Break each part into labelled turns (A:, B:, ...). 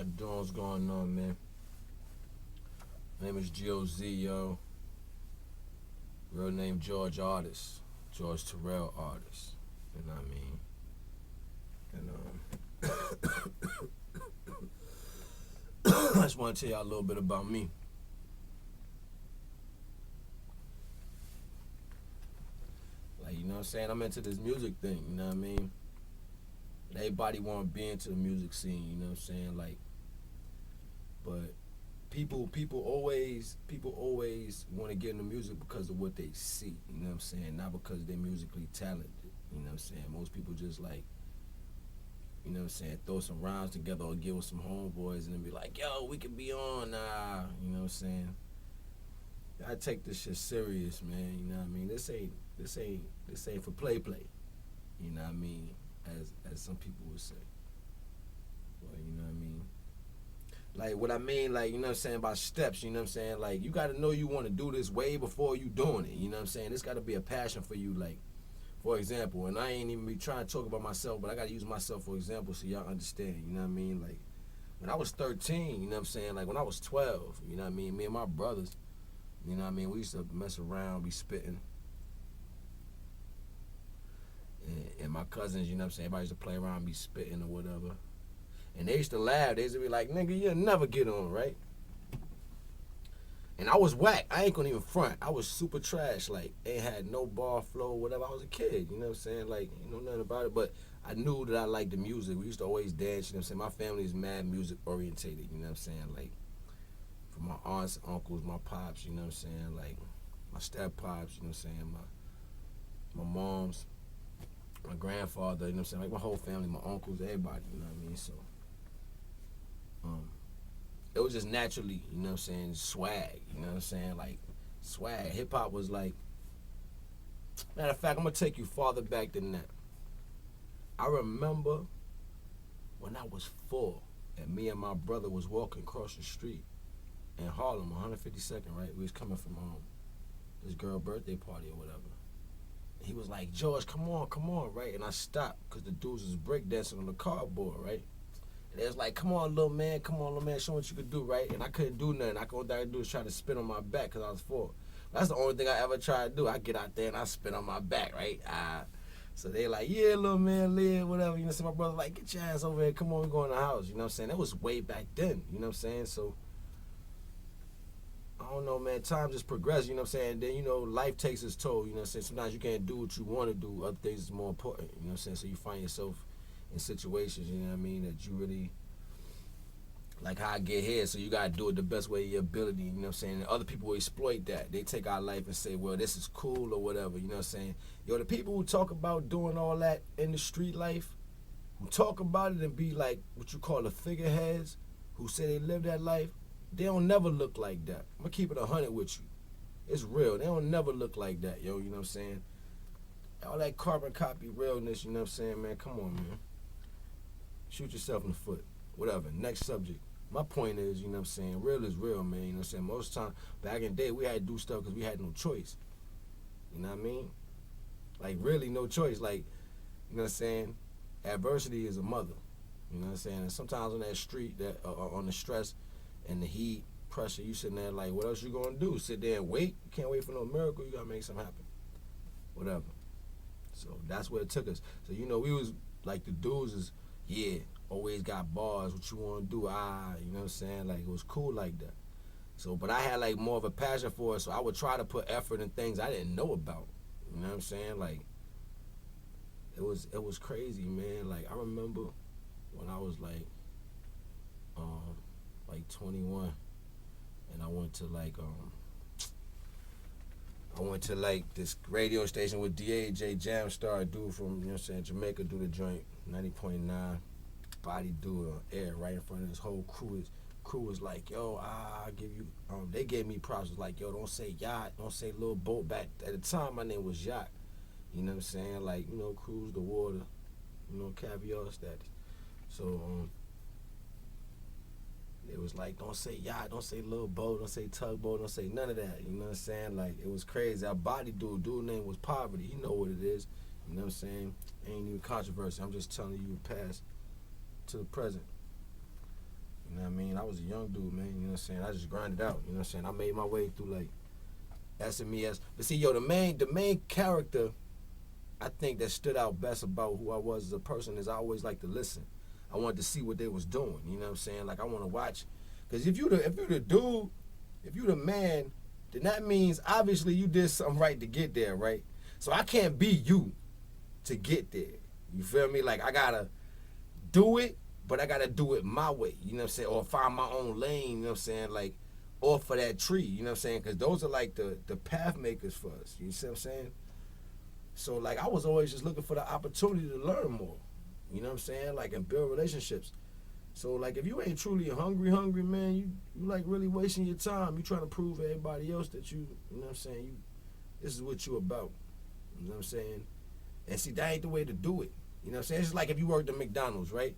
A: doing? What's going on, man? My name is GOZ, yo. Real name George Artist. George Terrell Artist. You know what I mean? And I just want to tell y'all a little bit about me. Like, you know what I'm saying? I'm into this music thing, you know what I mean? Everybody want to be into the music scene, you know what I'm saying? Like, but people always want to get into music because of what they see, you know what I'm saying? Not because they're musically talented, you know what I'm saying? Most people just like, you know what I'm saying, throw some rhymes together or get with some homeboys and then be like, yo, we could be on, you know what I'm saying? I take this shit serious, man, you know what I mean? This ain't for play, you know what I mean? As some people would say. Well, you know what I mean? Like, what I mean, like, you know what I'm saying, about steps, you know what I'm saying? Like, you got to know you want to do this way before you doing it, you know what I'm saying? It's got to be a passion for you, like, for example, and I ain't even be trying to talk about myself, but I got to use myself for example so y'all understand, you know what I mean? Like, when I was 13, you know what I'm saying? Like, when I was 12, you know what I mean? Me and my brothers, you know what I mean? We used to mess around, be spitting. And my cousins, you know what I'm saying? Everybody used to play around, be spitting or whatever. And they used to laugh. They used to be like, nigga, you'll never get on, right? And I was whack. I ain't gonna even front. I was super trash. Like, ain't had no bar flow, whatever. I was a kid, you know what I'm saying? Like, you know nothing about it. But I knew that I liked the music. We used to always dance, you know what I'm saying? My family is mad music orientated, you know what I'm saying? Like, from my aunts, uncles, my pops, you know what I'm saying? Like, my step pops, you know what I'm saying? My moms, my grandfather, you know what I'm saying? Like, my whole family, my uncles, everybody, you know what I mean? So, it was just naturally, you know what I'm saying, swag, you know what I'm saying? Like, swag. Hip hop was like, matter of fact, I'm gonna take you farther back than that. I remember when I was 4 and me and my brother was walking across the street in Harlem, 152nd, right? We was coming from this girl birthday party or whatever. He was like, George, come on, right? And I stopped because the dudes was breakdancing on the cardboard, right? And they was like, come on, little man, show what you could do, right? And I couldn't do nothing. All I could do was try to spin on my back because I was 4. That's the only thing I ever tried to do. I get out there and I spin on my back, right? So they like, yeah, little man, live, whatever. You know, so my brother like, get your ass over here. Come on, we go in the house. You know what I'm saying? That was way back then. You know what I'm saying? So, I don't know, man. Time just progressed, you know what I'm saying? And then, you know, life takes its toll, you know what I'm saying? Sometimes you can't do what you want to do. Other things is more important, you know what I'm saying? So you find yourself in situations, you know what I mean, that you really, like how I get here, so you gotta do it the best way of your ability, you know what I'm saying? And other people exploit that. They take our life and say, well, this is cool or whatever, you know what I'm saying? Yo, the people who talk about doing all that in the street life, who talk about it and be like what you call the figureheads, who say they live that life, they don't never look like that. I'm gonna keep it 100 with you. It's real. They don't never look like that, yo, you know what I'm saying? All that carbon copy realness, you know what I'm saying, man? Come on, man. Shoot yourself in the foot. Whatever. Next subject. My point is, you know what I'm saying, real is real, man. You know what I'm saying? Most time, back in the day, we had to do stuff because we had no choice. You know what I mean? Like, really no choice. Like, you know what I'm saying? Adversity is a mother. You know what I'm saying? And sometimes on that street, on the stress and the heat, pressure, you sitting there like, what else you gonna do? Sit there and wait? You can't wait for no miracle. You gotta make something happen. Whatever. So that's where it took us. So, you know, we was like the dudes is, yeah, always got bars, what you want to do, you know what I'm saying? Like, it was cool like that. So, but I had, like, more of a passion for it, so I would try to put effort in things I didn't know about. You know what I'm saying? Like, it was crazy, man. Like, I remember when I was, like 21, and I went to, this radio station with D.A.J. Jamstar, dude from, you know what I'm saying, Jamaica, do the joint, 90.9. Body do it on air right in front of this whole crew. His crew was like, yo, I give you, they gave me props. Was like, yo, don't say yacht, don't say little boat. Back at the time, my name was Yacht. You know what I'm saying? Like, you know, cruise the water, you know, caviar status. So, it was like, don't say yacht, don't say little boat, don't say tugboat, don't say none of that. You know what I'm saying? Like, it was crazy. Our body dude name was Poverty. He know what it is. You know what I'm saying? Ain't even controversy. I'm just telling you the past to the present. You know what I mean? I was a young dude, man. You know what I'm saying? I just grinded out. You know what I'm saying? I made my way through like SMES. But see, yo, the main character I think that stood out best about who I was as a person is I always like to listen. I wanted to see what they was doing. You know what I'm saying? Like I want to watch. Because if you the dude, if you the man, then that means obviously you did something right to get there, right? So I can't be you to get there. You feel me? Like I gotta do it, but I gotta do it my way. You know what I'm saying? Or find my own lane. You know what I'm saying? Like off for that tree. You know what I'm saying? Because those are like the path makers for us. You see what I'm saying? So like I was always just looking for the opportunity to learn more. You know what I'm saying? Like and build relationships. So like if you ain't truly hungry, man, you like really wasting your time. You trying to prove to everybody else that you know what I'm saying, this is what you about. You know what I'm saying? And see, that ain't the way to do it. You know what I'm saying? It's just like if you worked at McDonald's, right?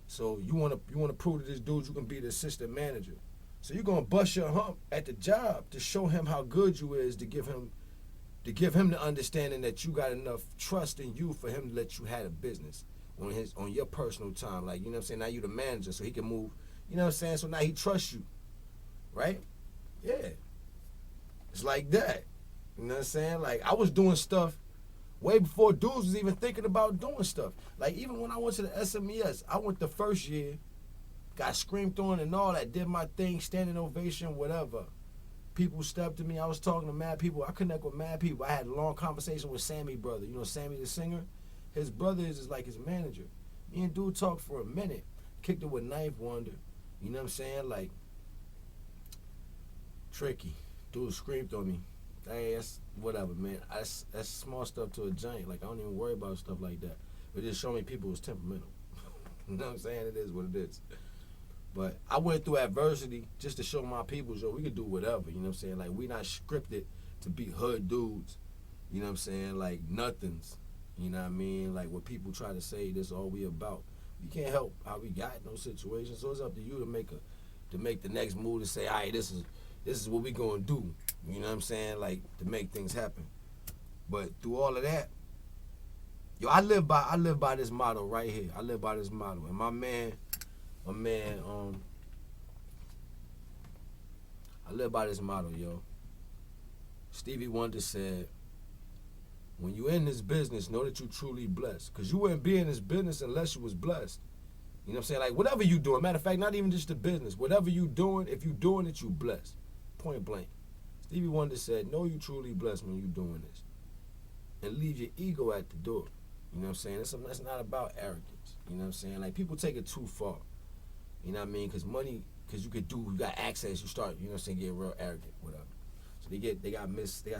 A: So you wanna prove to this dude you can be the assistant manager. So you're gonna bust your hump at the job to show him how good you is, to give him the understanding that you got enough trust in you for him to let you have a business on your personal time. Like, you know what I'm saying? Now you the manager, so he can move, you know what I'm saying? So now he trusts you. Right? Yeah. It's like that. You know what I'm saying? Like I was doing stuff way before dudes was even thinking about doing stuff. Like even when I went to the SMES, I went the first year, got screamed on and all that, did my thing, standing ovation, whatever. People stepped to me. I was talking to mad people. I connect with mad people. I had a long conversation with Sammy brother. You know Sammy the singer? His brother is like his manager. Me and dude talked for a minute. Kicked it with Knife Wonder. You know what I'm saying? Like, tricky. Dude screamed on me. Hey, that's whatever, man. That's small stuff to a giant. Like, I don't even worry about stuff like that. But just show me people was temperamental. You know what I'm saying? It is what it is. But I went through adversity just to show my people, yo, we could do whatever, you know what I'm saying? Like, we not scripted to be hood dudes, you know what I'm saying? Like, nothings, you know what I mean? Like, what people try to say, this is all we about. We can't help how we got in those situations, so it's up to you to make the next move to say, all right, this is what we gonna do, you know what I'm saying? Like, to make things happen. But through all of that, yo, I live by this motto right here. I live by this motto. And my man, I live by this motto, yo. Stevie Wonder said, when you in this business, know that you truly blessed. Because you wouldn't be in this business unless you was blessed. You know what I'm saying? Like, whatever you doing, matter of fact, not even just the business, whatever you doing, if you doing it, you blessed. Point blank. Stevie Wonder said, know you truly blessed when you doing this. And leave your ego at the door. You know what I'm saying? That's not about arrogance. You know what I'm saying? Like, people take it too far. You know what I mean? Because money, because you got access, you start, you know what I'm saying, get real arrogant, whatever. So they got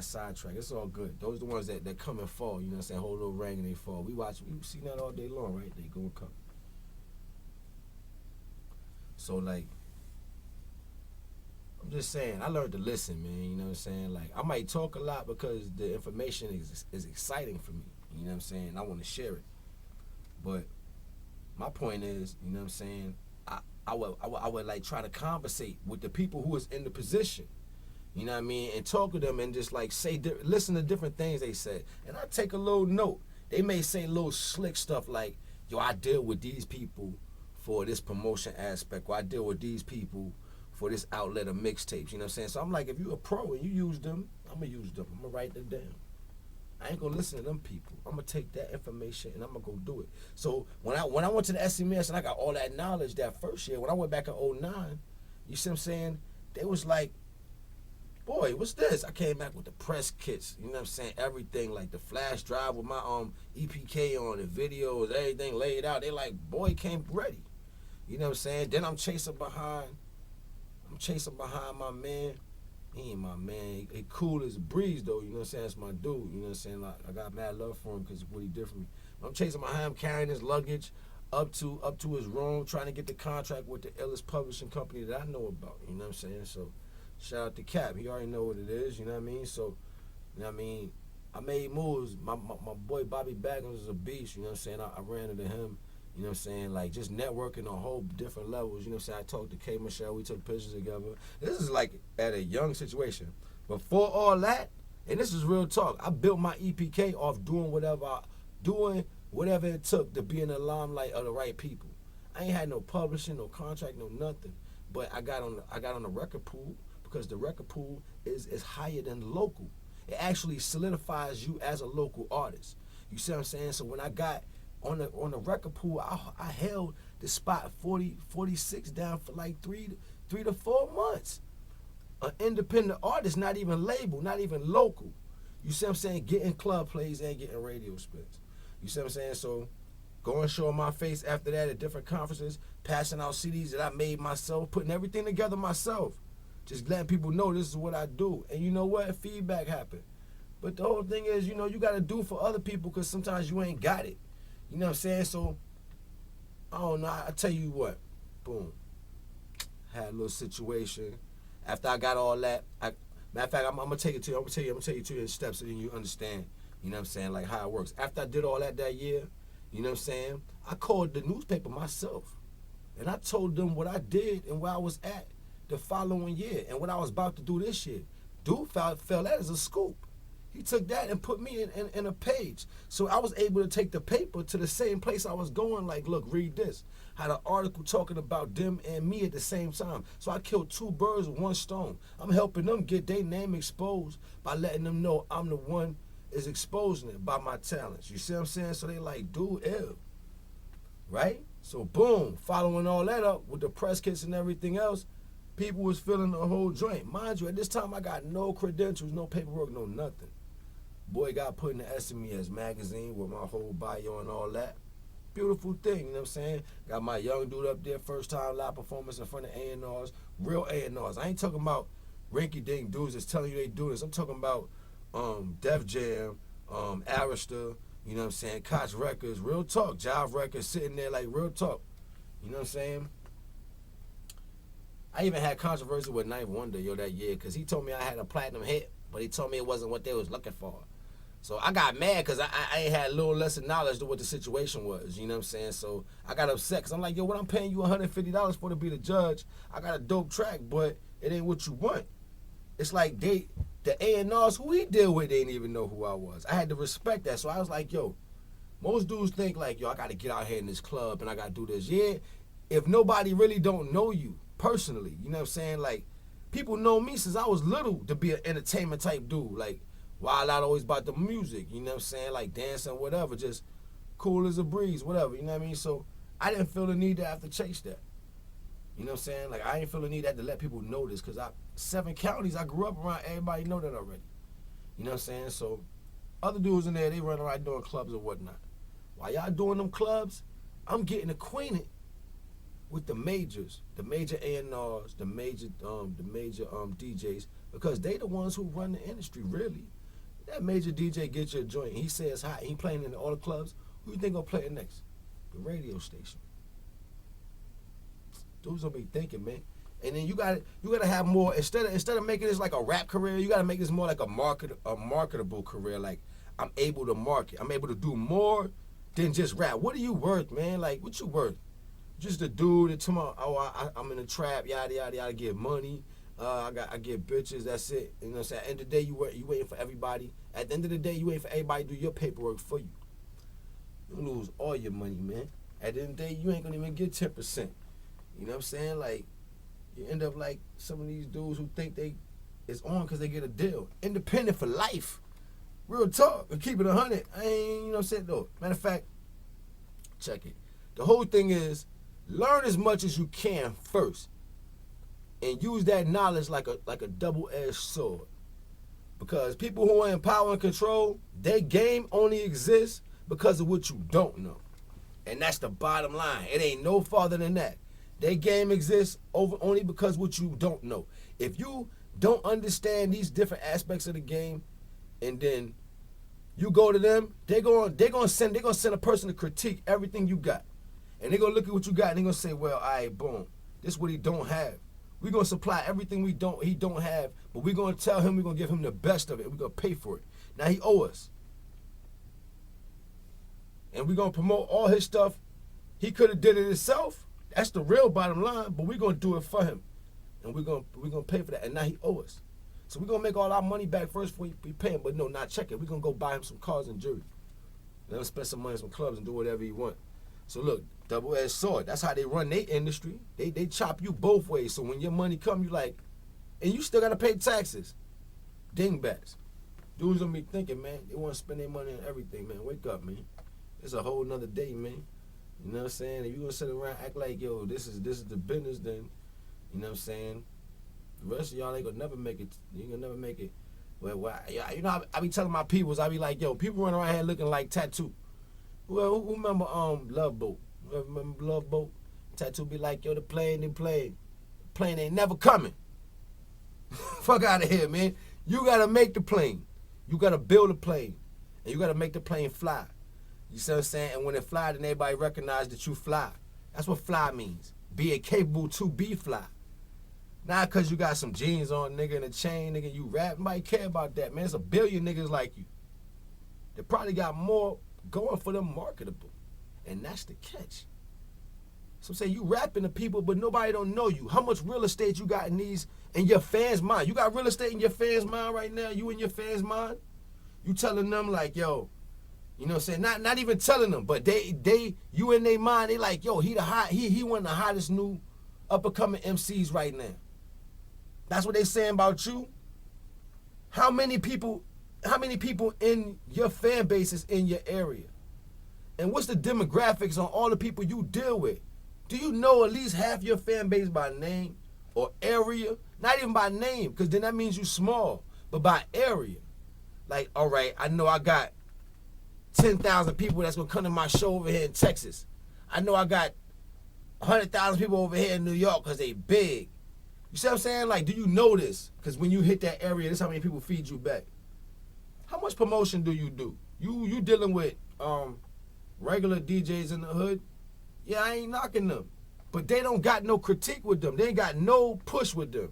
A: sidetracked. It's all good. Those are the ones that come and fall, you know what I'm saying, hold a little ring and they fall. We see that all day long, right? They go and come. So, like, I'm just saying, I learned to listen, man, you know what I'm saying? Like, I might talk a lot because the information is exciting for me, you know what I'm saying? I want to share it. But my point is, you know what I'm saying, I would like try to conversate with the people who is in the position, you know what I mean, and talk to them and just like listen to different things they said. And I take a little note. They may say little slick stuff like, yo, I deal with these people for this promotion aspect, or I deal with these people for this outlet of mixtapes, you know what I'm saying? So I'm like, if you a pro and you use them, I'm going to use them. I'm going to write them down. I ain't gonna listen to them people. I'm gonna take that information and I'm gonna go do it. So when I went to the SMES and I got all that knowledge that first year, when I went back in 09, you see what I'm saying? They was like, boy, what's this? I came back with the press kits, you know what I'm saying? Everything, like the flash drive with my EPK on it, videos, everything laid out. They like, boy, came ready. You know what I'm saying? Then I'm chasing behind my man. He ain't my man. He cool as a breeze, though. You know what I'm saying? That's my dude. You know what I'm saying? Like, I got mad love for him because of what he did for me. But I'm chasing behind him, carrying his luggage up to his room, trying to get the contract with the illest publishing company that I know about. You know what I'm saying? So, shout out to Cap. He already know what it is. You know what I mean? So, you know what I mean? I made moves. My boy Bobby Baggins is a beast. You know what I'm saying? I ran into him. You know what I'm saying? Like, just networking on whole different levels. You know what I'm saying? I talked to K. Michelle. We took pictures together. This is like at a young situation. Before all that, and this is real talk, I built my EPK off doing whatever it took to be in the limelight of the right people. I ain't had no publishing, no contract, no nothing. But I got on the record pool because the record pool is higher than the local. It actually solidifies you as a local artist. You see what I'm saying? So when I got on the record pool, I held the spot 46 down for like three to 4 months. An independent artist, not even label, not even local. You see what I'm saying? Getting club plays and getting radio spins. You see what I'm saying? So going showing my face after that at different conferences, passing out CDs that I made myself, putting everything together myself. Just letting people know this is what I do. And you know what? Feedback happened. But the whole thing is, you know, you got to do for other people because sometimes you ain't got it. You know what I'm saying? So, I don't know. I tell you what. Boom. Had a little situation. After I got all that, matter of fact, I'm gonna take it to you. I'm gonna tell you 2 steps so then you understand. You know what I'm saying? Like how it works. After I did all that year, you know what I'm saying? I called the newspaper myself, and I told them what I did and where I was at the following year and what I was about to do this year. Dude felt that as a scoop. He took that and put me in a page. So I was able to take the paper to the same place I was going, like, look, read this. Had an article talking about them and me at the same time. So I killed 2 birds with 1 stone. I'm helping them get their name exposed by letting them know I'm the one is exposing it by my talents. You see what I'm saying? So they like, dude, ew. Right? So boom, following all that up with the press kits and everything else, people was feeling the whole joint. Mind you, at this time I got no credentials, no paperwork, no nothing. Boy got put in the SMES magazine with my whole bio and all that. Beautiful thing, you know what I'm saying? Got my young dude up there, first time live performance in front of A&Rs, real A&Rs. I ain't talking about rinky-dink dudes that's telling you they do this. I'm talking about Def Jam, Arista, you know what I'm saying, Koch Records, real talk, Jive Records, sitting there like real talk. You know what I'm saying? I even had controversy with Ninth Wonder, that year, because he told me I had a platinum hit, but he told me it wasn't what they was looking for. So I got mad because I ain't had a little less knowledge to what the situation was, you know what I'm saying? So I got upset because I'm like, yo, what I'm paying you $150 for to be the judge, I got a dope track, but it ain't what you want. It's like the A&Rs who we deal with, they didn't even know who I was. I had to respect that. So I was like, yo, most dudes think like, yo, I got to get out here in this club and I got to do this. Yeah, if nobody really don't know you personally, you know what I'm saying? Like, people know me since I was little to be an entertainment type dude. Like, wild out always about the music, you know what I'm saying? Like dancing, whatever, just cool as a breeze, whatever, you know what I mean? So I didn't feel the need to have to chase that. You know what I'm saying? Like I didn't feel the need to have to let people know this because 7 counties, I grew up around, everybody know that already. You know what I'm saying? So other dudes in there, they run around doing clubs or whatnot. While y'all doing them clubs, I'm getting acquainted with the majors, the major A&Rs, the major DJs, because they the ones who run the industry, really. That major DJ gets you a joint. He says hi. He playing in all the clubs. Who you think gonna play it next? The radio station. Dudes gonna be thinking, man. And then you gotta have more. Instead of making this like a rap career, you gotta make this more like a marketable career. Like I'm able to market. I'm able to do more than just rap. What are you worth, man? Like what you worth? Just a dude that tomorrow. I'm in the trap. Yada yada yada. Get money. I get bitches, that's it. You know what I'm saying? At the end of the day, you waiting for everybody. At the end of the day, you waiting for everybody to do your paperwork for you. You lose all your money, man. At the end of the day, you ain't gonna even get 10%. You know what I'm saying? Like, you end up like some of these dudes who think they is on because they get a deal. Independent for life. Real talk. And keep it 100. I ain't, you know what I'm saying? No. Matter of fact, check it. The whole thing is, learn as much as you can first. And use that knowledge like a double-edged sword. Because people who are in power and control, their game only exists because of what you don't know. And that's the bottom line. It ain't no farther than that. Their game exists only because what you don't know. If you don't understand these different aspects of the game, and then you go to them, they're gonna send a person to critique everything you got. And they're gonna look at what you got and they're gonna say, well, all right, boom, this is what he don't have. We're going to supply everything he don't have, but we're going to tell him we're going to give him the best of it. We're going to pay for it. Now he owe us. And we're going to promote all his stuff. He could have did it himself. That's the real bottom line, but we're going to do it for him. And we're going to pay for that. And now he owe us. So we're going to make all our money back first before we pay him. But no, not check it. We're going to go buy him some cars and jewelry. Let him spend some money in some clubs and do whatever he want. So look, double-edged sword. That's how they run their industry. They chop you both ways. So when your money come, you like, and you still gotta pay taxes. Dingbats. Dudes gonna be thinking, man, they wanna spend their money on everything, man. Wake up, man. It's a whole nother day, man. You know what I'm saying? If you gonna sit around act like, yo, this is the business, then you know what I'm saying? The rest of y'all ain't gonna never make it. You ain't gonna never make it. Well, you know, I be telling my peoples, I be like, yo, people running around here looking like Tattoo. Well, who remember Love Boat? Remember Love Boat? Tattoo be like, yo, the plane ain't never coming. Fuck out of here, man. You gotta make the plane. You gotta build a plane. And you gotta make the plane fly. You see what I'm saying? And when it fly, then everybody recognize that you fly. That's what fly means. Being capable to be fly. Not because you got some jeans on, nigga, and a chain, nigga, you rap. Nobody care about that, man. There's a billion niggas like you. They probably got more going for them marketable. And that's the catch. So I'm saying you rapping to people, but nobody don't know you. How much real estate you got in your fans' mind? You got real estate in your fans' mind right now? You in your fans' mind? You telling them like, yo, you know what I'm saying? Not even telling them, but you in their mind, they like, yo, he one of the hottest new up-and-coming MCs right now. That's what they saying about you. How many people in your fan base is in your area? And what's the demographics on all the people you deal with? Do you know at least half your fan base by name or area? Not even by name, because then that means you small, but by area. Like, all right, I know I got 10,000 people that's going to come to my show over here in Texas. I know I got 100,000 people over here in New York because they big. You see what I'm saying? Like, do you know this? Because when you hit that area, this is how many people feed you back. How much promotion do? You dealing with regular DJs in the hood? Yeah, I ain't knocking them. But they don't got no critique with them. They ain't got no push with them.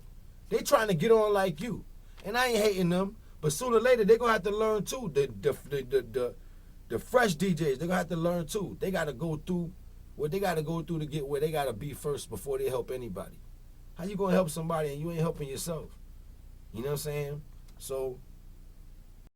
A: They trying to get on like you. And I ain't hating them. But sooner or later, they going to have to learn too. The fresh DJs, they going to have to learn too. They got to go through what they got to go through to get where they got to be first before they help anybody. How you going to help somebody and you ain't helping yourself? You know what I'm saying? So